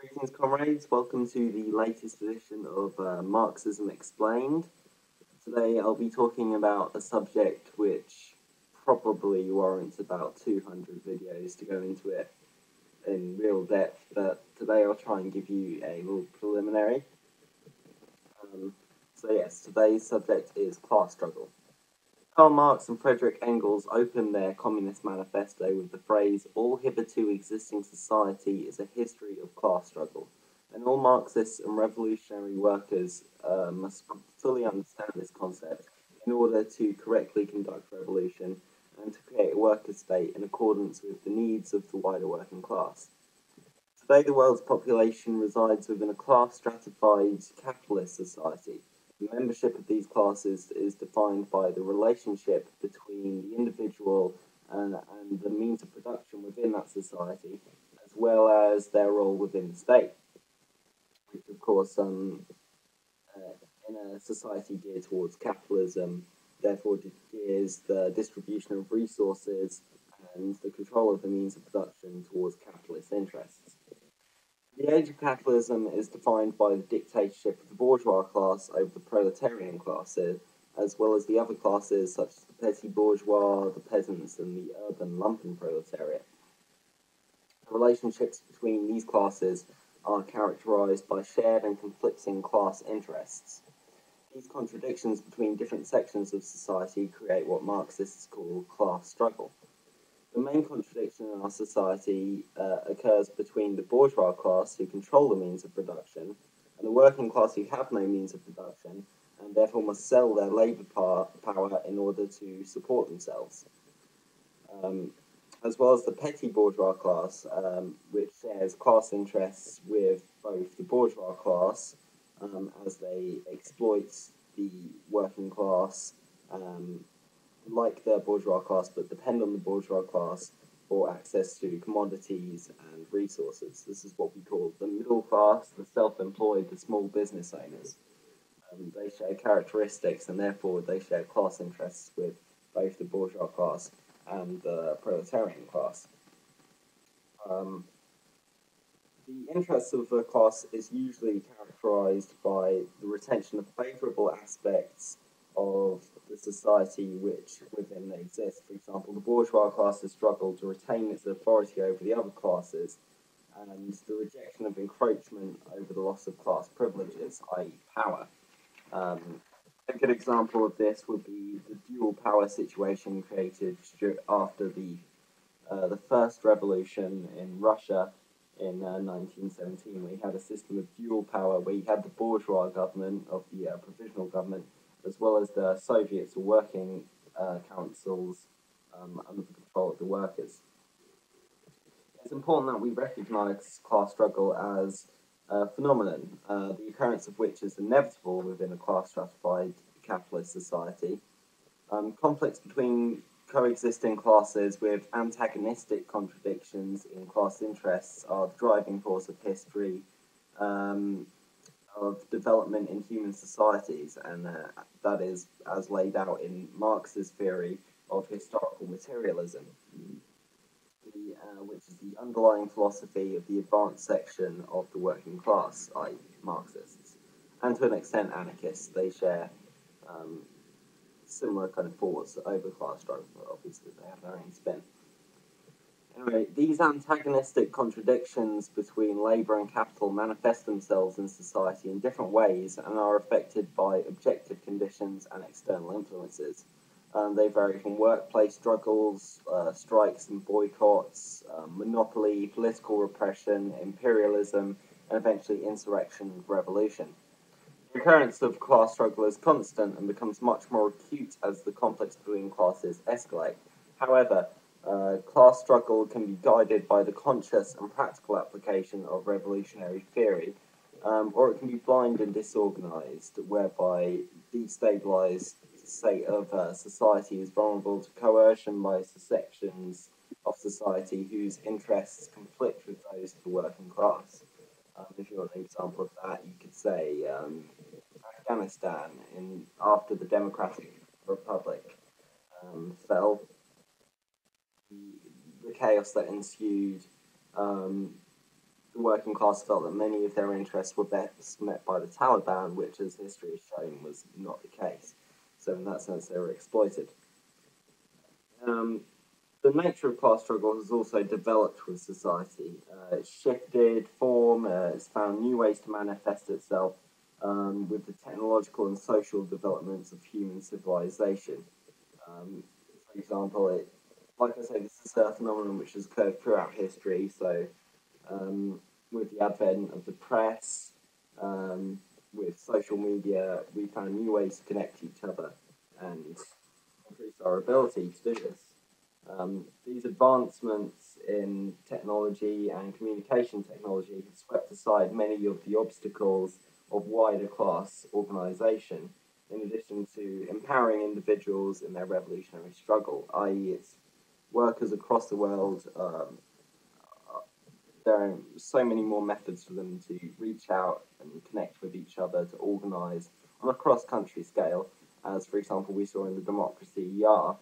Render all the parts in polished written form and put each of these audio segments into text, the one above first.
Greetings, comrades. Welcome to the latest edition of Marxism Explained. Today I'll be talking about a subject which probably warrants about 200 videos to go into it in real depth, but today I'll try and give you a little preliminary. Today's subject is class struggle. Karl Marx and Friedrich Engels opened their Communist Manifesto with the phrase, "All hitherto existing society is a history of class struggle," and all Marxists and revolutionary workers must fully understand this concept in order to correctly conduct revolution and to create a worker state in accordance with the needs of the wider working class. Today, the world's population resides within a class-stratified capitalist society. The membership of these classes is defined by the relationship between the individual and the means of production within that society, as well as their role within the state, which of course, in a society geared towards capitalism, therefore gears the distribution of resources and the control of the means of production towards capitalist interests. The age of capitalism is defined by the dictatorship of the bourgeois class over the proletarian classes, as well as the other classes such as the petty bourgeois, the peasants, and the urban lumpen proletariat. The relationships between these classes are characterized by shared and conflicting class interests. These contradictions between different sections of society create what Marxists call class struggle. The main contradiction in our society occurs between the bourgeois class, who control the means of production, and the working class, who have no means of production, and therefore must sell their labour power in order to support themselves. As well as the petty bourgeois class, which shares class interests with both the bourgeois class, as they exploit the working class, like the bourgeois class, but depend on the bourgeois class for access to commodities and resources. This is what we call the middle class, the self-employed, the small business owners. They share characteristics, and therefore they share class interests with both the bourgeois class and the proletarian class. The interests of the class is usually characterized by the retention of favorable aspects of the society which within they exist. For example, the bourgeois class has struggled to retain its authority over the other classes, and the rejection of encroachment over the loss of class privileges, i.e. power. A good example of this would be the dual power situation created after the first revolution in Russia in 1917, we had a system of dual power where you had the bourgeois government of the provisional government, as well as the Soviets or working councils under the control of the workers. It's important that we recognise class struggle as a phenomenon, the occurrence of which is inevitable within a class-stratified capitalist society. Conflicts between coexisting classes with antagonistic contradictions in class interests are the driving force of history, of development in human societies, and that is as laid out in Marx's theory of historical materialism, which is the underlying philosophy of the advanced section of the working class, i.e. Marxists, and to an extent anarchists. They share similar kind of thoughts over class struggle, but obviously they have their own spin. Anyway, these antagonistic contradictions between labour and capital manifest themselves in society in different ways and are affected by objective conditions and external influences. They vary from workplace struggles, strikes and boycotts, monopoly, political repression, imperialism, and eventually insurrection and revolution. The occurrence of class struggle is constant and becomes much more acute as the conflicts between classes escalate. However, class struggle can be guided by the conscious and practical application of revolutionary theory, or it can be blind and disorganized, whereby destabilized state of society is vulnerable to coercion by sections of society whose interests conflict with those of the working class. If you want an example of that, you could say Afghanistan after the Democratic Republic fell. The chaos that ensued, the working class felt that many of their interests were best met by the Taliban, which, as history has shown, was not the case. So in that sense, they were exploited. The nature of class struggle has also developed with society. It's shifted form, it's found new ways to manifest itself with the technological and social developments of human civilization. For example, like I say, this is a phenomenon which has occurred throughout history. So, with the advent of the press, with social media, we found new ways to connect to each other and increase our ability to do this. These advancements in technology and communication technology have swept aside many of the obstacles of wider class organisation, in addition to empowering individuals in their revolutionary struggle, i.e., it's workers across the world. There are so many more methods for them to reach out and connect with each other, to organise on a cross-country scale, as, for example, we saw in the democracy YAR.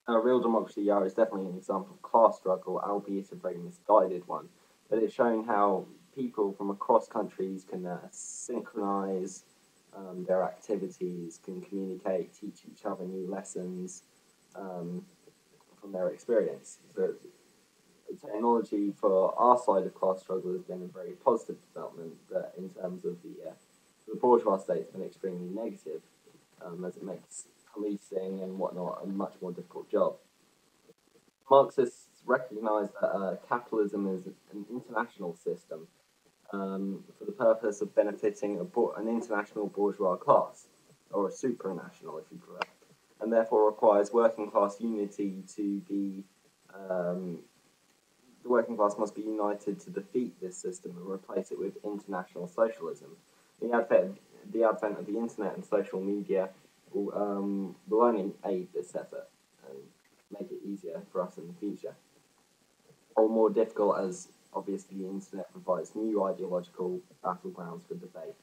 Real democracy YAR is definitely an example of class struggle, albeit a very misguided one, but it's showing how people from across countries can synchronise their activities, can communicate, teach each other new lessons from their experience. So technology for our side of class struggle has been a very positive development, but in terms of the bourgeois state, it's been extremely negative, as it makes policing and whatnot a much more difficult job. Marxists recognise that capitalism is an international system for the purpose of benefiting an international bourgeois class, or a supranational, if you prefer, and therefore requires working class unity to be. The working class must be united to defeat this system and replace it with international socialism. The advent of the internet and social media will only aid this effort and make it easier for us in the future. Or more difficult, as obviously the internet provides new ideological battlegrounds for debate.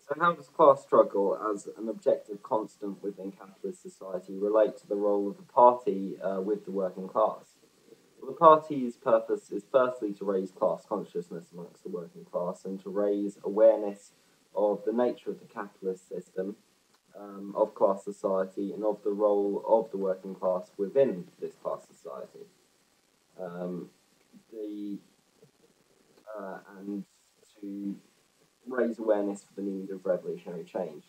So how does class struggle as an objective constant within capitalist society relate to the role of the party with the working class? Well, the party's purpose is firstly to raise class consciousness amongst the working class and to raise awareness of the nature of the capitalist system, of class society, and of the role of the working class within this class society. And to raise awareness for the need of revolutionary change.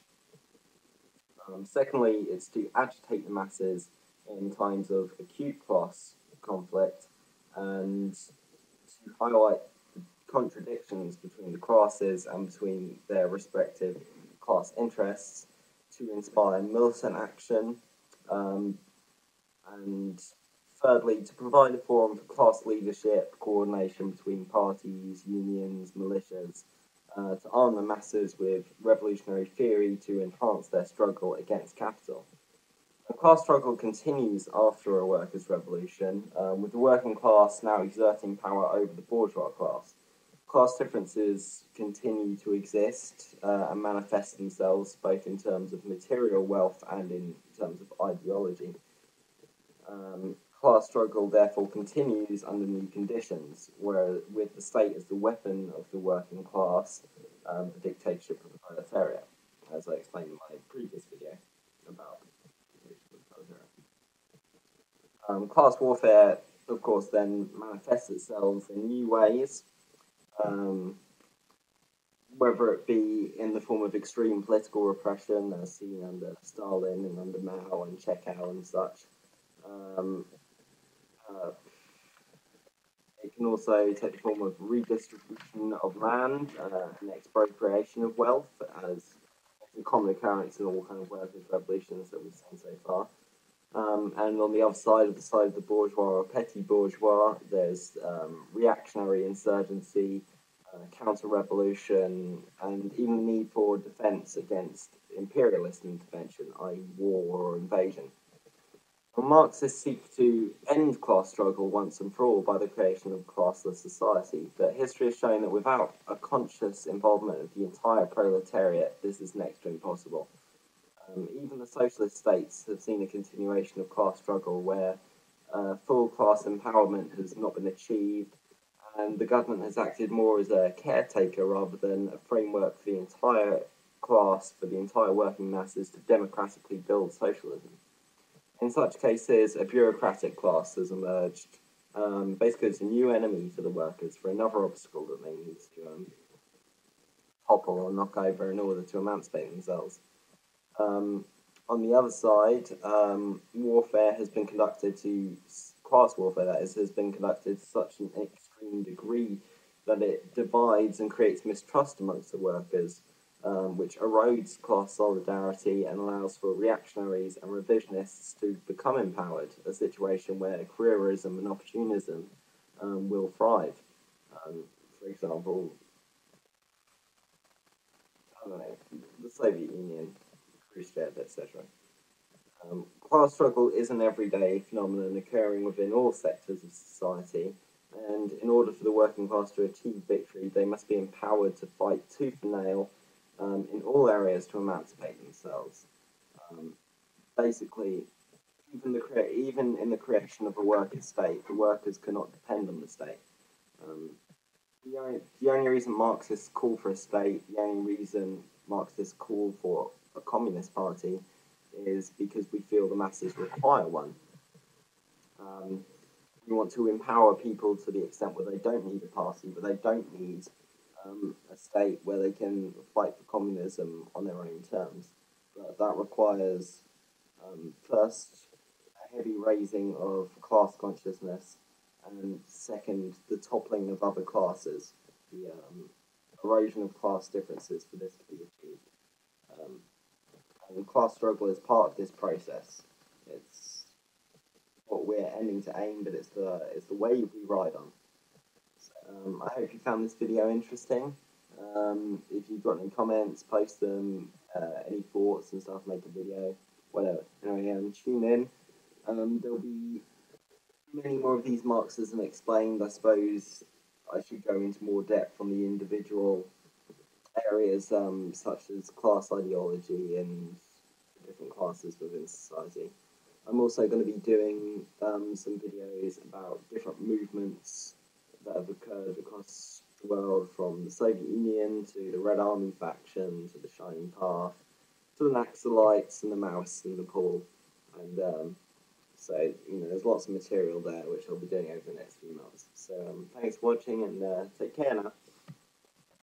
Secondly, it's to agitate the masses in times of acute class conflict and to highlight the contradictions between the classes and between their respective class interests, to inspire militant action, and thirdly, to provide a forum for class leadership, coordination between parties, unions, militias, to arm the masses with revolutionary theory to enhance their struggle against capital. The class struggle continues after a workers' revolution, with the working class now exerting power over the bourgeois class. Class differences continue to exist and manifest themselves both in terms of material wealth and in terms of ideology. Class struggle therefore continues under new conditions, where with the state as the weapon of the working class, the dictatorship of the proletariat, as I explained in my previous video about the dictatorship of the proletariat. Class warfare, of course, then manifests itself in new ways, whether it be in the form of extreme political repression, as seen under Stalin and under Mao and Chekhov and such. It can also take the form of redistribution of land and expropriation of wealth, as is a common occurrence in all kind of workers' revolutions that we've seen so far. And on the other side of the bourgeois or petty bourgeois, there's reactionary insurgency, counter-revolution, and even the need for defence against imperialist intervention, i.e. war or invasion. Well, Marxists seek to end class struggle once and for all by the creation of a classless society, but history has shown that without a conscious involvement of the entire proletariat, this is next to impossible. Even the socialist states have seen a continuation of class struggle where full class empowerment has not been achieved, and the government has acted more as a caretaker rather than a framework for the entire class, for the entire working masses to democratically build socialism. In such cases, a bureaucratic class has emerged. Basically, it's a new enemy for the workers, for another obstacle that they need to topple or knock over in order to emancipate themselves. On the other side, warfare has been conducted to, class warfare that is, has been conducted to such an extreme degree that it divides and creates mistrust amongst the workers, which erodes class solidarity and allows for reactionaries and revisionists to become empowered, a situation where careerism and opportunism will thrive. For example, I don't know, the Soviet Union, Khrushchev, etc. Class struggle is an everyday phenomenon occurring within all sectors of society, and in order for the working class to achieve victory, they must be empowered to fight tooth and nail in all areas to emancipate themselves. Basically, even in the creation of a worker state, the workers cannot depend on the state. Um, the only reason Marxists call for a state, the only reason Marxists call for a communist party, is because we feel the masses require one. We want to empower people to the extent where they don't need a party, but they don't need a state where they can fight for communism on their own terms. But that requires, first, a heavy raising of class consciousness, and second, the toppling of other classes, the erosion of class differences for this to be achieved. And class struggle is part of this process. It's what we're ending to aim, but it's the wave we ride on. So, I hope you found this video interesting. If you've got any comments, post them. Any thoughts and stuff, make a video, whatever. Anyway, tune in. There'll be many more of these Marxism explained. I suppose I should go into more depth on the individual areas, such as class ideology and different classes within society. I'm also going to be doing some videos about different movements that have occurred across the world, from the Soviet Union to the Red Army faction to the Shining Path to the Naxalites and the Maoists in Nepal. And so, there's lots of material there which I'll be doing over the next few months. So thanks for watching, and take care now.